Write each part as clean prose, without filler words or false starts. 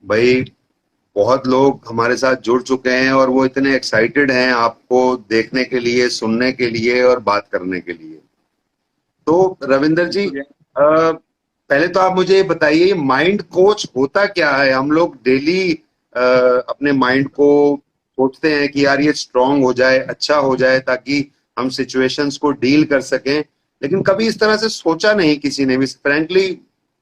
भाई बहुत लोग हमारे साथ जुड़ चुके हैं और वो इतने एक्साइटेड हैं आपको देखने के लिए, सुनने के लिए और बात करने के लिए। तो रविंदर जी, शुक्रिया। पहले तो आप मुझे ये बताइए, माइंड कोच होता क्या है? हम लोग डेली अपने माइंड को सोचते हैं कि यार ये स्ट्रांग हो जाए, अच्छा हो जाए, ताकि हम सिचुएशंस को डील कर सकें। लेकिन कभी इस तरह से सोचा नहीं किसी ने भी, फ्रैंकली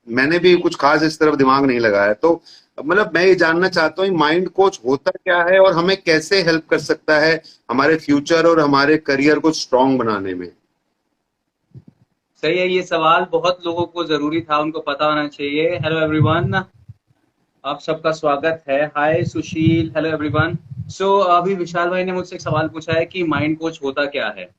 मैंने भी कुछ खास इस तरफ दिमाग नहीं लगाया। तो मतलब मैं ये जानना चाहता हूँ माइंड कोच होता क्या है और हमें कैसे हेल्प कर सकता है हमारे फ्यूचर और हमारे करियर को स्ट्रांग बनाने में। सही है, ये सवाल बहुत लोगों को जरूरी था, उनको पता होना चाहिए। हेलो एवरीवन, आप सबका स्वागत है। हाय सुशील, हेलो एवरीवन। सो अभी विशाल भाई ने मुझसे एक सवाल पूछा है कि माइंड कोच होता क्या है।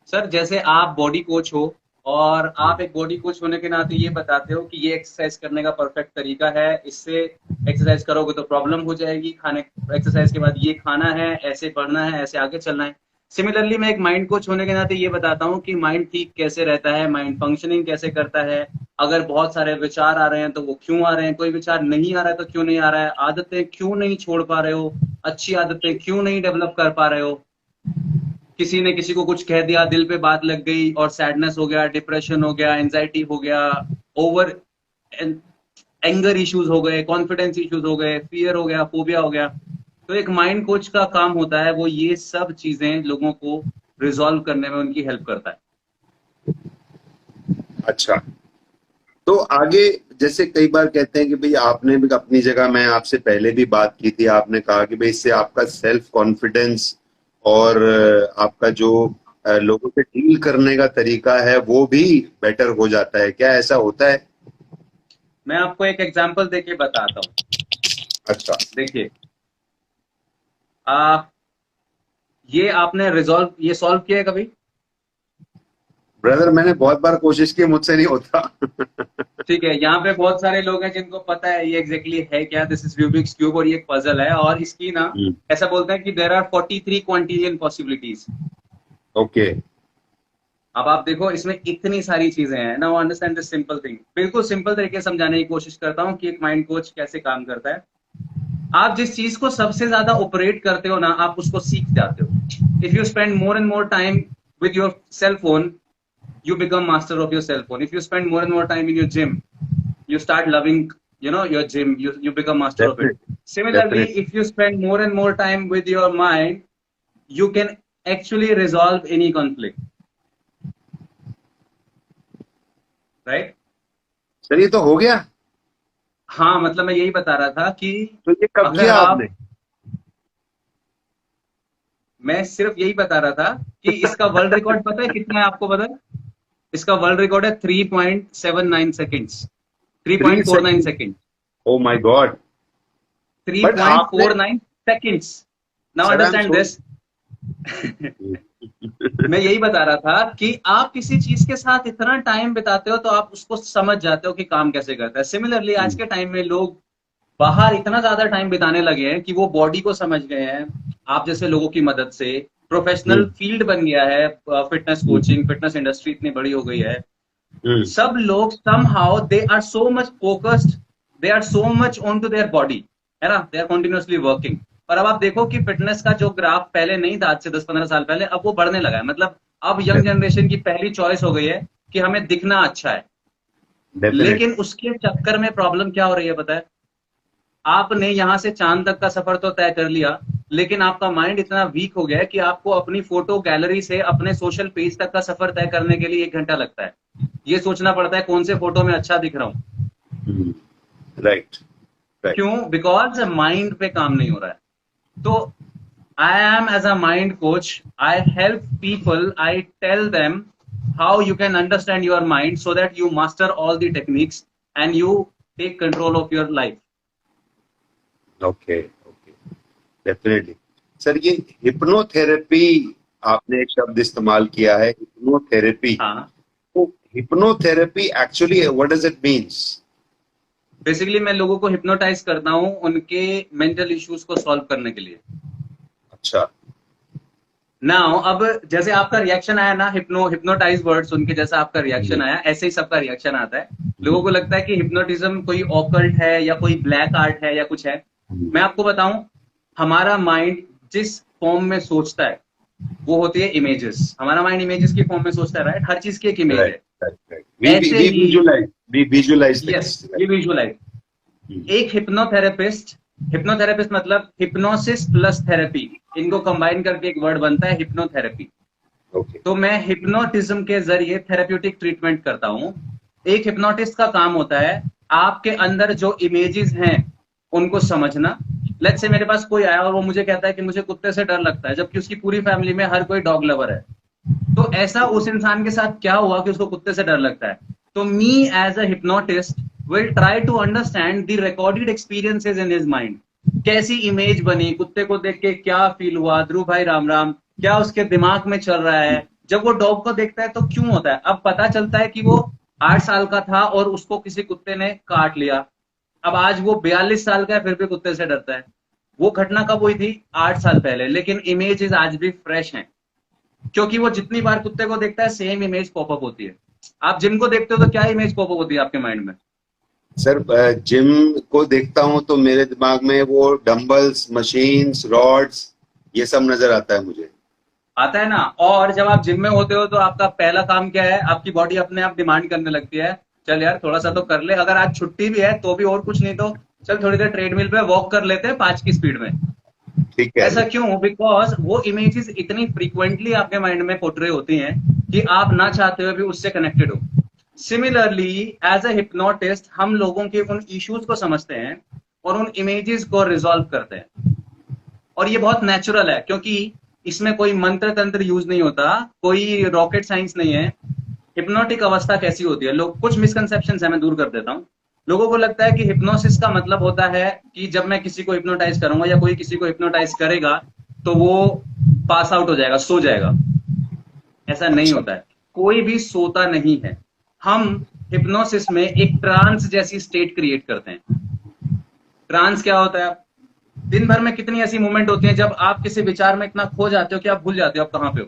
सर, जैसे आप बॉडी कोच हो और आप एक बॉडी कोच होने के नाते ये बताते हो कि ये एक्सरसाइज करने का परफेक्ट तरीका है, इससे एक्सरसाइज करोगे तो प्रॉब्लम हो जाएगी, खाने एक्सरसाइज के बाद ये खाना है, ऐसे बढ़ना है, ऐसे आगे चलना है। सिमिलरली मैं एक माइंड कोच होने के नाते ये बताता हूँ कि माइंड ठीक कैसे रहता है, माइंड फंक्शनिंग कैसे करता है। अगर बहुत सारे विचार आ रहे हैं तो वो क्यों आ रहे हैं, कोई विचार नहीं आ रहा है तो क्यों नहीं आ रहा है, आदतें क्यों नहीं छोड़ पा रहे हो, अच्छी आदतें क्यों नहीं डेवलप कर पा रहे हो। किसी ने किसी को कुछ कह दिया, दिल पे बात लग गई और सैडनेस हो गया, डिप्रेशन हो गया, एंजाइटी हो गया, ओवर एंगर इश्यूज हो गए, कॉन्फिडेंस इश्यूज हो गए, फियर हो गया, फोबिया हो गया। तो एक माइंड कोच का काम होता है वो ये सब चीजें लोगों को रिजॉल्व करने में उनकी हेल्प करता है। अच्छा, तो आगे, जैसे कई बार कहते हैं कि भाई आपने भी अपनी जगह, मैं आपसे पहले भी बात की थी, आपने कहा कि भाई इससे आपका सेल्फ कॉन्फिडेंस और आपका जो लोगों से डील करने का तरीका है वो भी बेटर हो जाता है। क्या ऐसा होता है? मैं आपको एक एग्जांपल देके बताता हूँ। अच्छा। देखिए, आ ये आपने रिजॉल्व ये सॉल्व किया है कभी? ब्रदर, मैंने बहुत बार कोशिश की, मुझसे नहीं होता। ठीक है, यहाँ पे बहुत सारे लोग हैं जिनको पता है ये एग्जैक्टली है क्या। दिस इज रूबिक्स क्यूब और ये एक पजल है और इसकी ना, हम्म। ऐसा बोलते हैं कि देर आर 43 क्वांटिलियन पॉसिबिलिटीज। ओके। अब आप देखो, इसमें इतनी सारी चीजें हैं। Now understand this simple thing. बिल्कुल सिंपल तरीके से समझाने की कोशिश करता हूँ कि एक माइंड कोच कैसे काम करता है। आप जिस चीज को सबसे ज्यादा ऑपरेट करते हो ना, आप उसको सीख जाते हो। If you spend more and more time with your cell phone, you become master of your cell phone. If you spend more and more time in your gym, you start loving, your gym. You become master of it. Definitely. Similarly, definitely. if you spend more and more time with your mind, you can actually resolve any conflict, right? Sir, ये तो हो गया। हाँ, मतलब मैं यही बता रहा था कि तो ये कब अगर किया आप आपने? मैं सिर्फ यही बता रहा था कि इसका वर्ल्ड रिकॉर्ड पता है कितना है, आपको पता है? इसका वर्ल्ड रिकॉर्ड है 3.79 seconds. Three three point four nine second second oh my God. Three but point आपने, four nine seconds now sir I am understand so this. मैं यही बता रहा था कि आप किसी चीज के साथ इतना टाइम बिताते हो तो आप उसको समझ जाते हो कि काम कैसे करता है। सिमिलरली आज के टाइम में लोग बाहर इतना ज्यादा टाइम बिताने लगे हैं कि वो बॉडी को समझ गए हैं। आप जैसे लोगों की मदद से प्रोफेशनल फील्ड बन गया है, फिटनेस कोचिंग, फिटनेस इंडस्ट्री इतनी बड़ी हो गई है। सब लोग somehow they are so much focused, they are so much onto their body, है ना, they are continuously working। और अब आप देखो कि फिटनेस का जो ग्राफ पहले नहीं था, आज से 10-15 साल पहले, अब वो बढ़ने लगा है। मतलब अब यंग जनरेशन की पहली चॉइस हो गई है कि हमें दिखना अच्छा है। लेकिन डेफिनेटली। उसके चक्कर में प्रॉब्लम क्या हो रही है पता है? आपने यहां से चांद तक का सफर तो तय कर लिया, लेकिन आपका माइंड इतना वीक हो गया है कि आपको अपनी फोटो गैलरी से अपने सोशल पेज तक का सफर तय करने के लिए 1 घंटा लगता है। ये सोचना पड़ता है कौन से फोटो में अच्छा दिख रहा हूं। राइट। राइट। क्यों? बिकॉज माइंड पे काम नहीं हो रहा है। तो I am as a mind coach, I help people, I tell them how you can understand your mind so that you master all the techniques and you take control of your life. Okay. Okay. Definitely. Sir, ये hypnotherapy, आपने एक शब्द इस्तेमाल किया है, hypnotherapy. हाँ, तो hypnotherapy actually what does it means? Basically मैं लोगों को हिप्नोटाइज करता हूँ उनके मेंटल इश्यूज को सॉल्व करने के लिए। अच्छा। नाउ अब जैसे आपका रिएक्शन आया ना, हिप्नोटाइज वर्ड सुन के जैसा आपका रिएक्शन आया, ऐसे ही सबका रिएक्शन आता है। लोगों को लगता है कि हिप्नोटिज्म कोई ऑकल्ट है या कोई ब्लैक आर्ट है या कुछ है। मैं आपको बताऊं, हमारा माइंड जिस फॉर्म में सोचता है वो होती है इमेजेस। हमारा माइंड इमेजेस की फॉर्म में सोचता है, राइट? हर चीज की एक इमेज राइट, है। Right, right. वी ऐसे ही विजुलाइज यस, थिंग्स। ये विजुअलाइज। एक हिप्नोथेरेपिस्ट मतलब हिप्नोसिस प्लस थेरेपी, इनको कंबाइन करके एक वर्ड बनता है हिप्नोथेरेपी। ओके। तो मैं हिप्नोटिज्म के जरिए थेरेप्यूटिक ट्रीटमेंट करता हूं। एक हिप्नोटिस्ट का काम होता है आपके अंदर जो इमेजेस हैं उनको समझना। लेट्स से मेरे पास कोई आया और वो मुझे कहता है कि मुझे कुत्ते से डर लगता है, जबकि उसकी पूरी फैमिली में हर कोई डॉग लवर है। तो ऐसा उस इंसान के साथ क्या हुआ कि उसको कुत्ते से डर लगता है? तो me as a hypnotist will try to understand the recorded experiences in his mind. कैसी इमेज बनी, कुत्ते को देख के क्या फील हुआ, ध्रुव भाई राम राम, क्या उसके दिमाग में चल रहा है? जब वो डॉग को देखता है तो क्यों होता है? अब पता चलता है कि वो 8 साल का था और उसको किसी कुत्ते ने काट लिया। अब आज वो 42 साल का है, फिर भी कुत्ते से डरता है। वो घटना कब हुई थी? 8 साल पहले, लेकिन इमेजेस आज भी फ्रेश हैं, क्योंकि वो जितनी बार कुत्ते को देखता है सेम इमेज पॉपअप होती है। आप जिम को देखते हो तो क्या इमेज पॉपअप होती है आपके माइंड में? सर, जिम को देखता हूँ तो मेरे दिमाग में वो डंबल्स, मशीन्स, रॉड्स, ये सब नजर आता है मुझे। आता है ना। और जब आप जिम में होते हो तो आपका पहला काम क्या है? आपकी बॉडी अपने आप डिमांड करने लगती है, चल यार थोड़ा सा तो कर ले। अगर आज छुट्टी भी है तो भी, और कुछ नहीं तो चल थोड़ी देर ट्रेडमिल पे वॉक कर लेते हैं 5 की स्पीड में। ठीक कह रहे ऐसा हैं। क्यों? बिकॉज वो इमेजेस इतनी फ्रीक्वेंटली आपके माइंड में पोर्ट्रे होती हैं कि आप ना चाहते हुए भी उससे कनेक्टेड हो। सिमिलरली एज अ हिप्नोटिस्ट हम लोगों के उन इश्यूज को समझते हैं और उन इमेजेस को रिजॉल्व करते हैं। और ये बहुत नेचुरल है, क्योंकि इसमें कोई मंत्र तंत्र यूज नहीं होता, कोई रॉकेट साइंस नहीं है। हिप्नोटिक अवस्था कैसी होती है? लोग, कुछ मिसकंसेप्शन है, मैं दूर कर देता हूँ। लोगों को लगता है कि हिप्नोसिस का मतलब होता है कि जब मैं किसी को हिप्नोटाइज करूंगा या कोई किसी को हिप्नोटाइज करेगा तो वो पास आउट हो जाएगा, सो जाएगा। ऐसा नहीं अच्छा। होता है, कोई भी सोता नहीं है। हम हिप्नोसिस में एक ट्रांस जैसी स्टेट क्रिएट करते हैं। ट्रांस क्या होता है? दिन भर में कितनी ऐसी मोमेंट होती हैं जब आप किसी विचार में इतना खो जाते हो कि आप भूल जाते हो आप कहां पे हो।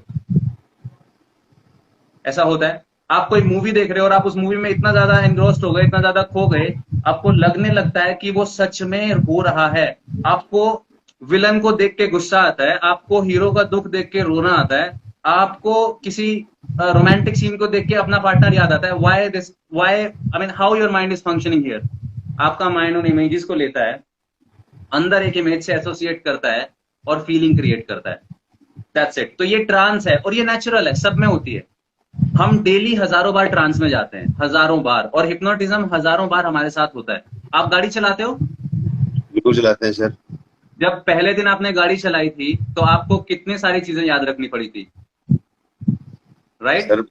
ऐसा होता है। आप कोई मूवी देख रहे हो और आप उस मूवी में इतना ज्यादा एनग्रोस्ड हो गए, इतना ज्यादा खो गए, आपको लगने लगता है कि वो सच में हो रहा है। आपको विलन को देख के गुस्सा आता है, आपको हीरो का दुख देख के रोना आता है, आपको किसी रोमांटिक सीन को देख के अपना पार्टनर याद आता है। Why I mean how your mind is functioning here. आपका माइंड उन इमेजेस को लेता है, अंदर एक इमेज से एसोसिएट करता है और फीलिंग क्रिएट करता है। That's it. तो ये ट्रांस है और ये नेचुरल है, सब में होती है। हम डेली हजारों बार ट्रांस में जाते हैं, हजारों बार, और हिप्नोटिज्म हजारों बार हमारे साथ होता है। आप गाड़ी चलाते हो? बिल्कुल चलाते हैं सर। जब पहले दिन आपने गाड़ी चलाई थी तो आपको कितनी सारी चीजें याद रखनी पड़ी थी, राइट? सर,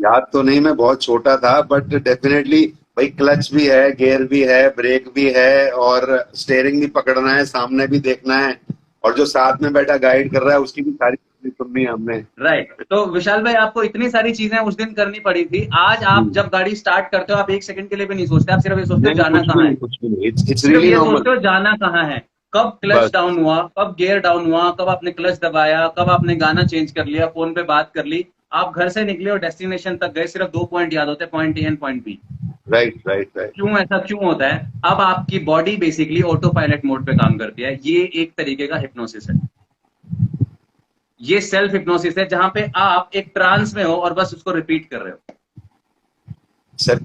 याद तो नहीं, मैं बहुत छोटा था, बट डेफिनेटली भाई क्लच भी है, गियर भी है, ब्रेक भी है, और स्टेयरिंग भी पकड़ना है, सामने भी देखना है, और जो साथ में बैठा गाइड कर रहा है उसकी भी सारी चीजें सुननी है हमने। राइट। तो विशाल भाई, आपको इतनी सारी चीजें उस दिन करनी पड़ी थी। आज आप जब गाड़ी स्टार्ट करते हो आप एक सेकंड के लिए भी नहीं सोचते, आप सिर्फ ये सोचते हो नहीं, जाना कहाँ है। कुछ भी नहीं, इट्स सिर्फ रियली ये नॉर्मल। सोचते हो जाना कहाँ है, कब क्लच बस। डाउन हुआ, कब गियर डाउन हुआ, कब आपने क्लच दबाया, कब आपने गाना चेंज कर लिया, फोन पे बात कर ली, आप घर से निकले और डेस्टिनेशन तक गए। सिर्फ 2 पॉइंट याद होते हैं, point A and point B. Right, right, right. क्यों ऐसा क्यों होता है? अब आपकी body basically autopilot mode पे काम करती है। ये एक तरीके का हिप्नोसिस है। ये सेल्फ हिप्नोसिस है, जहां पे आप एक ट्रांस में हो और बस उसको रिपीट कर रहे हो। सर